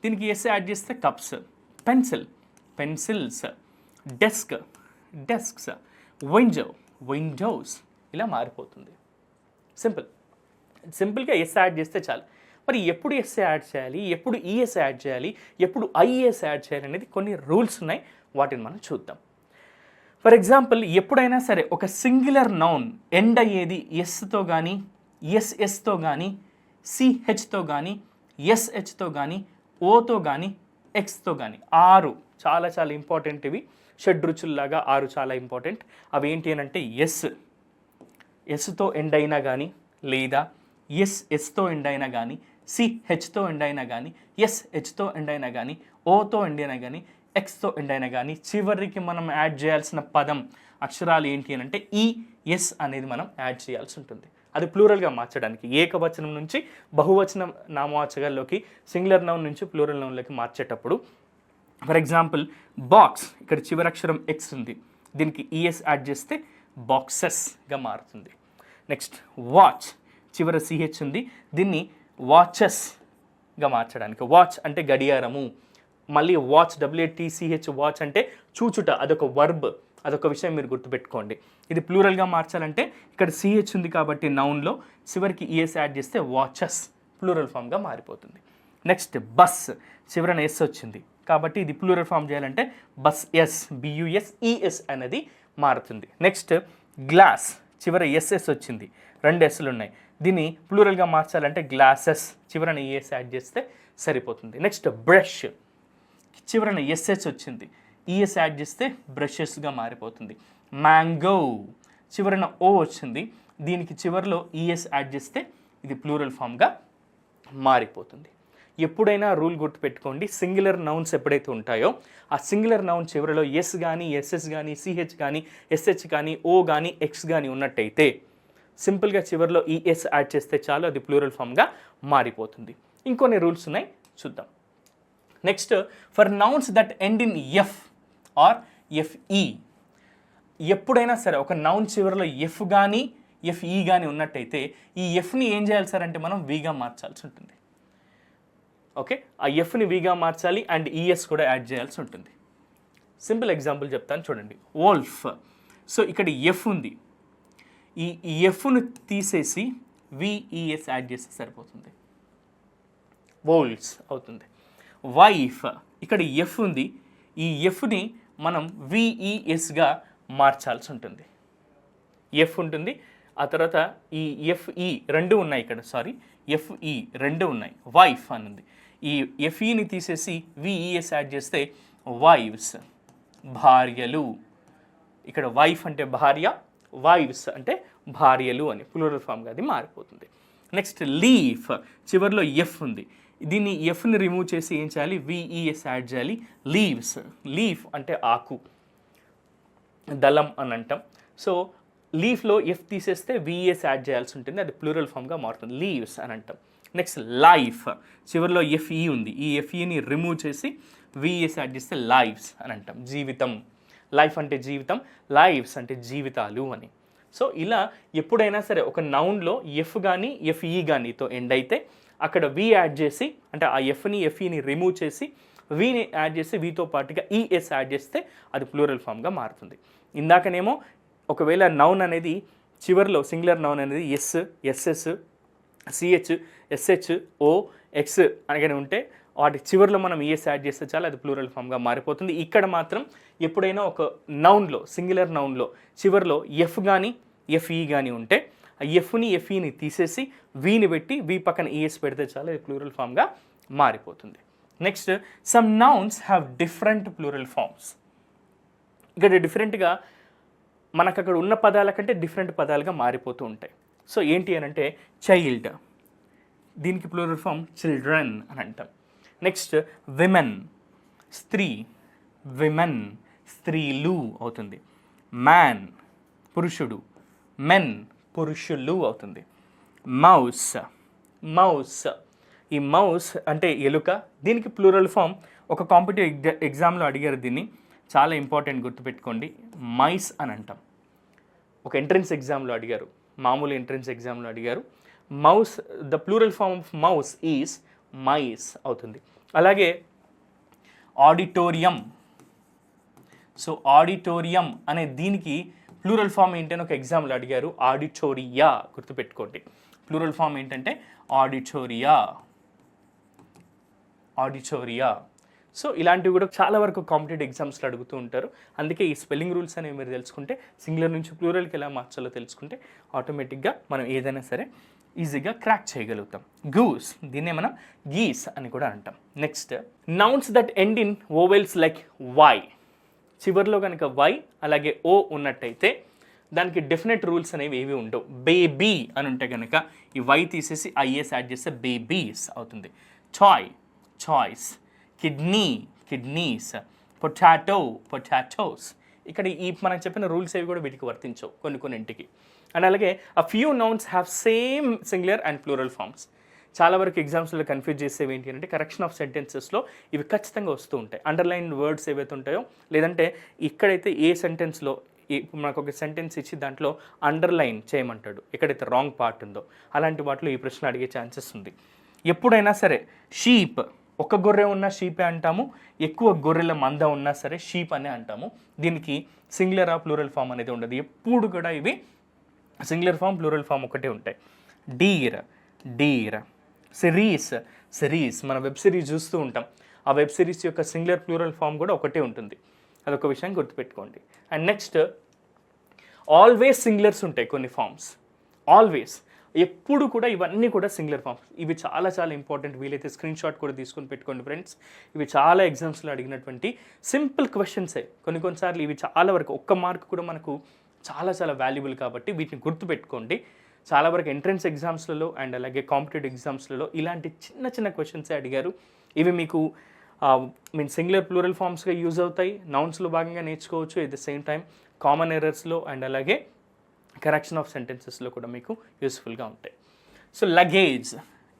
[SPEAKER 1] దీనికి ఎస్ యాడ్ చేస్తే cups. Pencil, pencils. Desk, desks. Windows, ఇలా మారిపోతుంది. సింపుల్గా ఎస్ యాడ్ చేస్తే చాలు. మరి ఎప్పుడు ఎస్ యాడ్ చేయాలి, ఎప్పుడు ఈఎస్ యాడ్ చేయాలి, ఎప్పుడు ఐఎస్ యాడ్ చేయాలి అనేది కొన్ని రూల్స్ ఉన్నాయి, వాటిని మనం చూద్దాం. ఫర్ ఎగ్జాంపుల్ ఎప్పుడైనా సరే ఒక సింగులర్ నౌన్ ఎండ్ అయ్యేది ఎస్తో కానీ, ఎస్ఎస్తో కానీ, సిహెచ్తో కానీ, ఎస్హెచ్తో కానీ, ఓతో కానీ, ఎక్స్తో కానీ. 6 చాలా చాలా ఇంపార్టెంట్. ఇవి షడ్రుచుల్లాగా 6 చాలా ఇంపార్టెంట్. అవి ఏంటి అని అంటే ఎస్తో ఎండ్ అయినా కానీ, లేదా ఎస్తో ఎండ్ అయినా కానీ, సిహెచ్తో ఎండ్ అయినా కానీ, ఎస్హెచ్తో ఎండ్ అయినా కానీ, ఓతో ఎండ్ అయినా కానీ, ఎక్స్తో ఎండ్ అయినా కానీ, చివరికి మనం యాడ్ చేయాల్సిన పదం అక్షరాలు ఏంటి అని అంటే ఈఎస్ అనేది మనం యాడ్ చేయాల్సి ఉంటుంది. అది ప్లూరల్గా మార్చడానికి ఏకవచనం నుంచి బహువచనం నామవాచకాల్లోకి, సింగులర్ నౌన్ నుంచి ప్లూరల్ నౌన్లోకి మార్చేటప్పుడు. ఫర్ ఎగ్జాంపుల్ బాక్స్, ఇక్కడ చివరి అక్షరం ఎక్స్ ఉంది, దీనికి ఈఎస్ యాడ్ చేస్తే బాక్సెస్గా మారుతుంది. నెక్స్ట్ వాచ్, చివర సిహెచ్ ఉంది, దీన్ని వాచెస్గా మార్చడానికి. వాచ్ అంటే గడియారము, మళ్ళీ వాచ్ WATCH వాచ్ అంటే చూచుట, అదొక వర్బ్, అదొక విషయం మీరు గుర్తుపెట్టుకోండి. ఇది ప్లూరల్గా మార్చాలంటే ఇక్కడ సిహెచ్ ఉంది కాబట్టి నౌన్లో చివరికి ఈఎస్ యాడ్ చేస్తే వాచెస్ ప్లూరల్ ఫామ్గా మారిపోతుంది. నెక్స్ట్ బస్, చివరన ఎస్ వచ్చింది కాబట్టి ఇది ప్లూరల్ ఫామ్ చేయాలంటే బస్ ఎస్, BUSES అనేది మారుతుంది. నెక్స్ట్ గ్లాస్, చివర ఎస్ఎస్ వచ్చింది, 2 Sలు ఉన్నాయి, దీన్ని ప్లూరల్గా మార్చాలంటే గ్లాసెస్, చివరన ఈఎస్ యాడ్ చేస్తే సరిపోతుంది. నెక్స్ట్ బ్రష్, చివరన ఎస్హెచ్ వచ్చింది, ఈఎస్ యాడ్ చేస్తే బ్రషెస్గా మారిపోతుంది. మ్యాంగో, చివరన ఓ వచ్చింది, దీనికి చివరిలో ఈఎస్ యాడ్ చేస్తే ఇది ప్లూరల్ ఫామ్గా మారిపోతుంది. ఎప్పుడైనా రూల్ గుర్తుపెట్టుకోండి, సింగులర్ నౌన్స్ ఎప్పుడైతే ఉంటాయో ఆ సింగులర్ నౌన్ చివరిలో ఎస్ కానీ ఎస్ఎస్ కానీ సిహెచ్ కానీ ఎస్హెచ్ కానీ ఓ కానీ ఎక్స్ కానీ ఉన్నట్టయితే సింపుల్గా చివరిలో ఈఎస్ యాడ్ చేస్తే చాలు, అది ప్లూరల్ ఫామ్గా మారిపోతుంది. ఇంకొన్ని రూల్స్ ఉన్నాయి, చూద్దాం. Next, for nouns that end in F or FE, ఎప్పుడైనా సరే ఒక నౌన్ చివరిలో ఎఫ్ కానీ ఎఫ్ఈ కానీ ఉన్నట్టయితే ఈ ఎఫ్ని ఏం చేయాలి సార్ అంటే మనం వీగా మార్చాల్సి ఉంటుంది. ఓకే, ఆ ఎఫ్ని వీగా మార్చాలి అండ్ ఈఎస్ కూడా యాడ్ చేయాల్సి ఉంటుంది. సింపుల్ ఎగ్జాంపుల్ చెప్తాను చూడండి. వోల్ఫ్, సో ఇక్కడ ఎఫ్ ఉంది, ఈ ఎఫ్ను తీసేసి విఈఎస్ యాడ్ చేస్తే సరిపోతుంది, వోల్స్ అవుతుంది. వైఫ్, ఇక్కడ ఎఫ్ ఉంది, ఈ ఎఫ్ని మనం విఈఎస్గా మార్చాల్సి ఉంటుంది. ఎఫ్ ఉంటుంది, ఆ తర్వాత ఈ ఎఫ్ఈ రెండు ఉన్నాయి ఇక్కడ, ఎఫ్ఈ రెండు ఉన్నాయి, వైఫ్ అని ఉంది. ఈ ఎఫ్ఈని తీసేసి విఈఎస్ యాడ్ చేస్తే వైవ్స్, భార్యలు. ఇక్కడ వైఫ్ అంటే భార్య, వైవ్స్ అంటే భార్యలు అని ప్లూరల్ ఫామ్గా అది మారిపోతుంది. నెక్స్ట్ లీఫ్, చివరిలో ఎఫ్ ఉంది, దీన్ని ఎఫ్ని రిమూవ్ చేసి ఏం చేయాలి, విఈఎస్ యాడ్ చేయాలి, లీవ్స్. లీఫ్ అంటే ఆకు, దళం అని అంటాం. సో లీఫ్లో ఎఫ్ తీసేస్తే విఈఎస్ యాడ్ చేయాల్సి ఉంటుంది, అది ప్లూరల్ ఫామ్గా మారుతుంది, లీవ్స్ అని అంటాం. నెక్స్ట్ లైఫ్, చివరిలో ఎఫ్ఈ ఉంది, ఈ ఎఫ్ఈని రిమూవ్ చేసి విఈఎస్ యాడ్ చేస్తే లైవ్స్ అని అంటాం, జీవితం. లైఫ్ అంటే జీవితం, లైవ్స్ అంటే జీవితాలు అని. సో ఇలా ఎప్పుడైనా సరే ఒక నౌన్లో ఎఫ్ కానీ ఎఫ్ఈ కానీతో ఎండ్ అయితే అక్కడ వి యాడ్ చేసి, అంటే ఆ ఎఫ్ని ఎఫ్ఈని రిమూవ్ చేసి విని యాడ్ చేసి వితో పాటుగా ఈఎస్ యాడ్ చేస్తే అది ప్లూరల్ ఫామ్గా మారుతుంది. ఇందాకనేమో ఒకవేళ నౌన్ అనేది చివరిలో సింగులర్ నౌన్ అనేది ఎస్, ఎస్ఎస్, సిహెచ్, ఎస్హెచ్, ఓ, ఎక్స్ అనగానే ఉంటే వాటి చివరిలో మనం ఈఎస్ యాడ్ చేస్తే చాలా అది ప్లూరల్ ఫామ్గా మారిపోతుంది. ఇక్కడ మాత్రం ఎప్పుడైనా ఒక నౌన్లో సింగులర్ నౌన్లో చివరిలో ఎఫ్ కానీ ఎఫ్ఈ కానీ ఉంటే ఆ ఎఫ్ని ఎఫ్ఈని తీసేసి వీని పెట్టి వి పక్కన ఈఎస్ పెడితే చాలా అది ప్లూరల్ ఫామ్గా మారిపోతుంది. Next, some nouns have different plural forms. ఇక్కడ డిఫరెంట్గా మనకు అక్కడ ఉన్న పదాల కంటే డిఫరెంట్ పదాలుగా మారిపోతూ ఉంటాయి. సో ఏంటి అని అంటే చైల్డ్, దీనికి ప్లూరల్ ఫామ్ చిల్డ్రన్ అని అంటాం. నెక్స్ట్ విమెన్, స్త్రీ, విమెన్ స్త్రీలు అవుతుంది. మ్యాన్ పురుషుడు, మెన్ పురుషులు అవుతుంది. మౌస్, మౌస్, ఈ మౌస్ అంటే ఎలుక, దీనికి ప్లూరల్ ఫామ్ ఒక కాంపిటేటివ్ ఎగ్జామ్లో అడిగారు, దీన్ని చాలా ఇంపార్టెంట్ గుర్తుపెట్టుకోండి, మైస్ అని అంటాం. ఒక ఎంట్రన్స్ ఎగ్జామ్లో అడిగారు, మామూలు ఎంట్రన్స్ ఎగ్జామ్లో అడిగారు. Mouse, the plural form of mouse is mice అవుతుంది. అలాగే ఆడిటోరియం, సో ఆడిటోరియం అనే దీనికి ప్లూరల్ ఫామ్ ఏంటని ఒక ఎగ్జామ్లో అడిగారు, ఆడిటోరియా. గుర్తుపెట్టుకోండి, ప్లూరల్ ఫామ్ ఏంటంటే ఆడిటోరియా, ఆడిటోరియా. సో ఇలాంటివి కూడా చాలా వరకు కాంపిటేటివ్ ఎగ్జామ్స్లో అడుగుతూ ఉంటారు. అందుకే ఈ స్పెల్లింగ్ రూల్స్ అనేవి మీరు తెలుసుకుంటే, సింగులర్ నుంచి ప్లూరల్కి ఎలా మార్చాలో తెలుసుకుంటే ఆటోమేటిక్గా మనం ఏదైనా సరే ఈజీగా క్రాక్ చేయగలుగుతాం. గూస్, దీన్నే మనం గీస్ అని కూడా అంటాం. Next, nouns that end in vowels like Y, చివరిలో కనుక వై అలాగే ఓ ఉన్నట్టయితే దానికి డెఫినెట్ రూల్స్ అనేవి ఏవి ఉండవు. బేబీ అని ఉంటే కనుక ఈ వై తీసేసి ఐఎస్ యాడ్ చేస్తే బేబీస్ అవుతుంది. Toy, choice. Kidney, kidneys. Potato, potatoes. ఇక్కడ ఈ మనం చెప్పిన రూల్స్ ఏవి కూడా వీటికి వర్తించవు కొన్నింటికి. అండ్ అలాగే a few nouns have same singular and plural forms. చాలా వరకు ఎగ్జామ్స్లో కన్ఫ్యూజ్ చేసేవి ఏంటి అంటే కరెక్షన్ ఆఫ్ సెంటెన్సెస్లో ఇవి ఖచ్చితంగా వస్తూ ఉంటాయి. అండర్లైన్ వర్డ్స్ ఏవైతే ఉంటాయో, లేదంటే ఇక్కడైతే ఏ సెంటెన్స్లో మనకు ఒక సెంటెన్స్ ఇచ్చి దాంట్లో అండర్లైన్ చేయమంటాడు, ఎక్కడైతే రాంగ్ పార్ట్ ఉందో అలాంటి వాటిలో ఈ ప్రశ్న అడిగే ఛాన్సెస్ ఉంది. ఎప్పుడైనా సరే షీప్, ఒక గొర్రె ఉన్న షీపే అంటాము, ఎక్కువ గొర్రెల మంద ఉన్నా సరే షీప్ అనే అంటాము. దీనికి సింగులర్ ఆ ప్లూరల్ ఫామ్ అనేది ఉండదు. ఎప్పుడు కూడా ఇవి సింగులర్ ఫామ్ ప్లూరల్ ఫామ్ ఒకటే ఉంటాయి. Deer, deer. Series, series. మన వెబ్ సిరీస్ చూస్తూ ఉంటాం, ఆ వెబ్ సిరీస్ యొక్క సింగులర్ ప్లూరల్ ఫామ్ కూడా ఒకటే ఉంటుంది. అదొక విషయం గుర్తుపెట్టుకోండి. అండ్ నెక్స్ట్, ఆల్వేస్ సింగులర్స్ ఉంటాయి కొన్ని ఫామ్స్. ఆల్వేస్, ఎప్పుడు కూడా ఇవన్నీ కూడా సింగులర్ ఫామ్స్. ఇవి చాలా చాలా ఇంపార్టెంట్. వీలైతే స్క్రీన్ షాట్ కూడా తీసుకొని పెట్టుకోండి ఫ్రెండ్స్. ఇవి చాలా ఎగ్జామ్స్లో అడిగినటువంటి సింపుల్ క్వశ్చన్సే. కొన్నిసార్లు ఇవి చాలా వరకు ఒక్క మార్క్ కూడా మనకు చాలా చాలా వాల్యుబుల్ కాబట్టి వీటిని గుర్తుపెట్టుకోండి. చాలా వరకు ఎంట్రన్స్ ఎగ్జామ్స్లలో అండ్ అలాగే కాంపిటేటివ్ ఎగ్జామ్స్లలో ఇలాంటి చిన్న చిన్న క్వశ్చన్సే అడిగారు. ఇవి మీకు సింగులర్ ప్లూరల్ ఫామ్స్గా యూజ్ అవుతాయి. నౌన్స్లో భాగంగా నేర్చుకోవచ్చు. At the same time common ఎర్రర్స్లో అండ్ అలాగే కరెక్షన్ ఆఫ్ సెంటెన్సెస్లో కూడా మీకు యూస్ఫుల్గా ఉంటాయి. సో లగేజ్,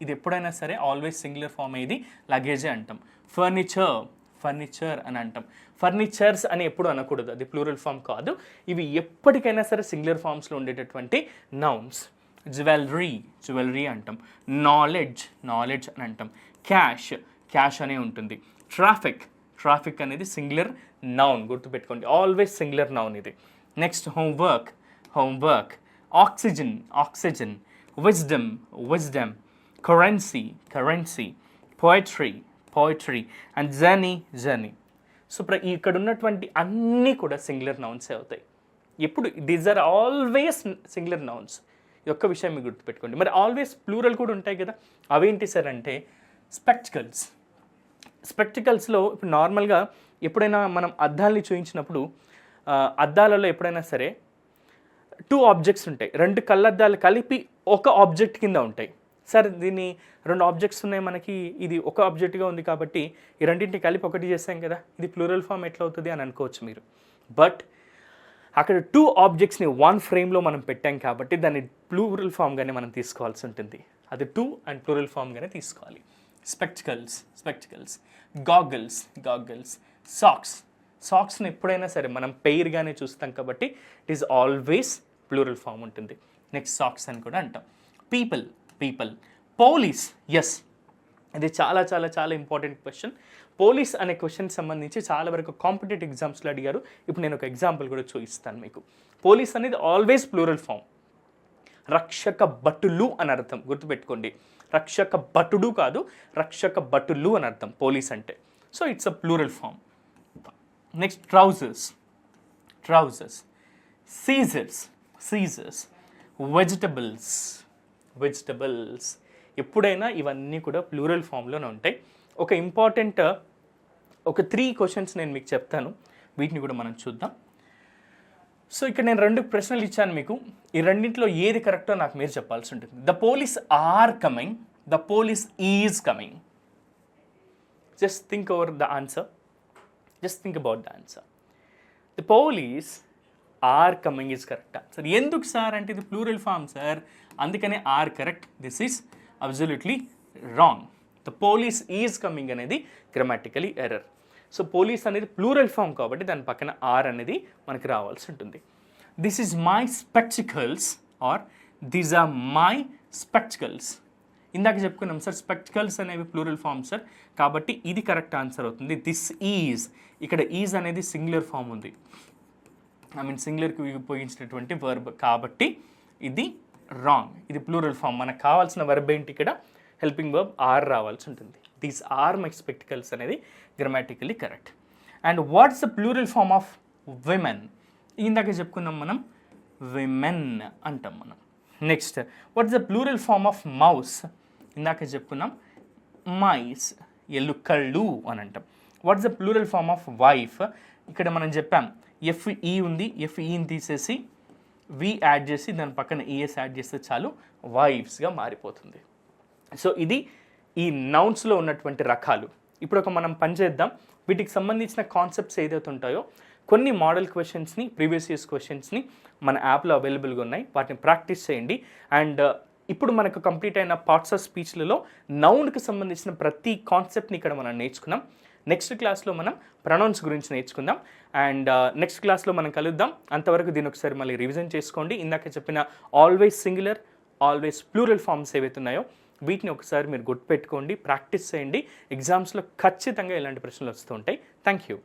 [SPEAKER 1] ఇది ఎప్పుడైనా సరే ఆల్వేస్ సింగులర్ ఫామ్ ఏది లగేజే అంటాం. ఫర్నిచర్ అని అంటాం. ఫర్నిచర్స్ అని ఎప్పుడు అనకూడదు, అది ప్లూరల్ ఫామ్ కాదు. ఇవి ఎప్పటికైనా సరే సింగులర్ ఫామ్స్లో ఉండేటటువంటి నౌన్స్. జ్యువెలరీ అంటాం. నాలెడ్జ్ అని అంటాం. క్యాష్ అనే ఉంటుంది. ట్రాఫిక్ అనేది సింగులర్ నౌన్, గుర్తుపెట్టుకోండి. ఆల్వేస్ సింగులర్ నౌన్ ఇది. Next homework, oxygen, wisdom, currency, poetry and journey. So ఇక్కడ ఉన్నటువంటి అన్నీ కూడా సింగులర్ నౌన్సే అవుతాయి. ఎప్పుడు these are always singular nouns. ఈ ఒక్క విషయం మీరు గుర్తుపెట్టుకోండి. మరి ఆల్వేస్ ప్లూరల్ కూడా ఉంటాయి కదా, అవేంటి సార్ అంటే స్పెక్టికల్స్లో ఇప్పుడు నార్మల్గా ఎప్పుడైనా మనం అద్దాలని చూపించినప్పుడు అద్దాలలో ఎప్పుడైనా సరే 2 ఆబ్జెక్ట్స్ ఉంటాయి. 2 కళ్ళద్దాలు కలిపి ఒక ఆబ్జెక్ట్ కింద ఉంటాయి. సార్ దీన్ని 2 ఆబ్జెక్ట్స్ ఉన్నాయి, మనకి ఇది ఒక ఆబ్జెక్ట్గా ఉంది కాబట్టి ఈ రెండింటిని కలిపి ఒకటి చేస్తాం కదా, ఇది ప్లూరల్ ఫామ్ ఎట్లా అవుతుంది అని అనుకోవచ్చు మీరు. బట్ అక్కడ 2 ఆబ్జెక్ట్స్ని 1 ఫ్రేమ్లో మనం పెట్టాం కాబట్టి దాన్ని ప్లూరల్ ఫామ్గానే మనం తీసుకోవాల్సి ఉంటుంది. అది 2 అండ్ ప్లూరల్ ఫామ్గానే తీసుకోవాలి. స్పెక్టికల్స్, గాగల్స్, సాక్స్ని ఎప్పుడైనా సరే మనం పెయిర్గానే చూస్తాం కాబట్టి it is always plural form ఉంటుంది. నెక్స్ట్ సాక్స్ అని కూడా అంటాం. పీపుల్, పోలీస్, ఎస్, ఇది చాలా చాలా చాలా ఇంపార్టెంట్ క్వశ్చన్. పోలీస్ అనే క్వశ్చన్కి సంబంధించి చాలా వరకు కాంపిటేటివ్ ఎగ్జామ్స్లో అడిగారు. ఇప్పుడు నేను ఒక ఎగ్జాంపుల్ కూడా చూపిస్తాను మీకు. పోలీస్ అనేది ఆల్వేస్ ప్లూరల్ ఫామ్. రక్షక భటులు అని అర్థం, గుర్తుపెట్టుకోండి. రక్షక భటుడు కాదు, రక్షక భటులు అని అర్థం పోలీస్ అంటే. So it's a plural form. Next trousers, scissors, vegetables. ఎప్పుడైనా ఇవన్నీ కూడా ప్లూరల్ ఫామ్లోనే ఉంటాయి. ఒక ఇంపార్టెంట్ 3 క్వశ్చన్స్ నేను మీకు చెప్తాను, వీటిని కూడా మనం చూద్దాం. సో ఇక్కడ నేను 2 ప్రశ్నలు ఇచ్చాను మీకు. ఈ రెండింటిలో ఏది కరెక్టో నాకు మీరు చెప్పాల్సి ఉంటుంది. The police are coming, the police is coming. Just think over the answer. Just think about the answer. The police are coming is correct answer. ఎందుకు సార్ అంటే ఇది ప్లూరల్ ఫామ్ సార్, అందుకనే are correct. This is absolutely wrong. The police is coming అనేది grammatically error. So police అనేది plural form కాబట్టి దాని పక్కన are అనేది మనకి రావాల్సి ఉంటుంది. This is my spectacles are these are my spectacles. ఇందాక చెప్పుకున్నాం సార్, స్పెక్టికల్స్ అనేవి ప్లూరల్ ఫామ్ సార్, కాబట్టి ఇది కరెక్ట్ ఆన్సర్ అవుతుంది. దిస్ ఈజ్, ఇక్కడ ఈజ్ అనేది సింగులర్ ఫామ్ ఉంది, సింగులర్కి ఉపయోగించినటువంటి వర్బ్ కాబట్టి ఇది రాంగ్. ఇది ప్లూరల్ ఫామ్. మనకు కావాల్సిన వర్బ్ ఏంటి ఇక్కడ? హెల్పింగ్ వర్బ్ ఆర్ రావాల్సి ఉంటుంది. దీస్ ఆర్ మై స్పెక్టికల్స్ అనేది grammatically correct. And what's the plural form of women? ఇందాక చెప్పుకున్నాం మనం, విమెన్ అంటాం మనం. Next what's the plural form of mouse? ఇందాక చెప్పుకున్నాం మైస్, ఎలుకళ్ళు అని అంటాం. What's the plural form of wife? ఇక్కడ మనం చెప్పాం ఎఫ్ఈ ఉంది, ఎఫ్ఈని తీసేసి వి యాడ్ చేసి దాని పక్కన ఈఎస్ యాడ్ చేస్తే చాలు, వైఫ్స్గా మారిపోతుంది. సో ఇది ఈ నౌన్స్లో ఉన్నటువంటి రకాలు. ఇప్పుడు మనం పని చేద్దాం. వీటికి సంబంధించిన కాన్సెప్ట్స్ ఏదైతే ఉంటాయో కొన్ని మోడల్ క్వశ్చన్స్ని, ప్రీవియస్ ఇయర్స్ క్వశ్చన్స్ని మన యాప్లో అవైలబుల్గా ఉన్నాయి, వాటిని ప్రాక్టీస్ చేయండి. అండ్ ఇప్పుడు మనకు కంప్లీట్ అయిన పార్ట్స్ ఆఫ్ స్పీచ్లలో నౌన్కి సంబంధించిన ప్రతి కాన్సెప్ట్ని ఇక్కడ మనం నేర్చుకున్నాం. నెక్స్ట్ క్లాస్లో మనం ప్రొనౌన్స్ గురించి నేర్చుకుందాం. అండ్ నెక్స్ట్ క్లాస్లో మనం కలుద్దాం. అంతవరకు దీని ఒకసారి మళ్ళీ రివిజన్ చేసుకోండి. ఇందాక చెప్పిన always singular, always plural forms ఏవైతే ఉన్నాయో వీటిని ఒకసారి మీరు గుర్తుపెట్టుకోండి, ప్రాక్టీస్ చేయండి. ఎగ్జామ్స్లో ఖచ్చితంగా ఇలాంటి ప్రశ్నలు వస్తూ ఉంటాయి. Thank you.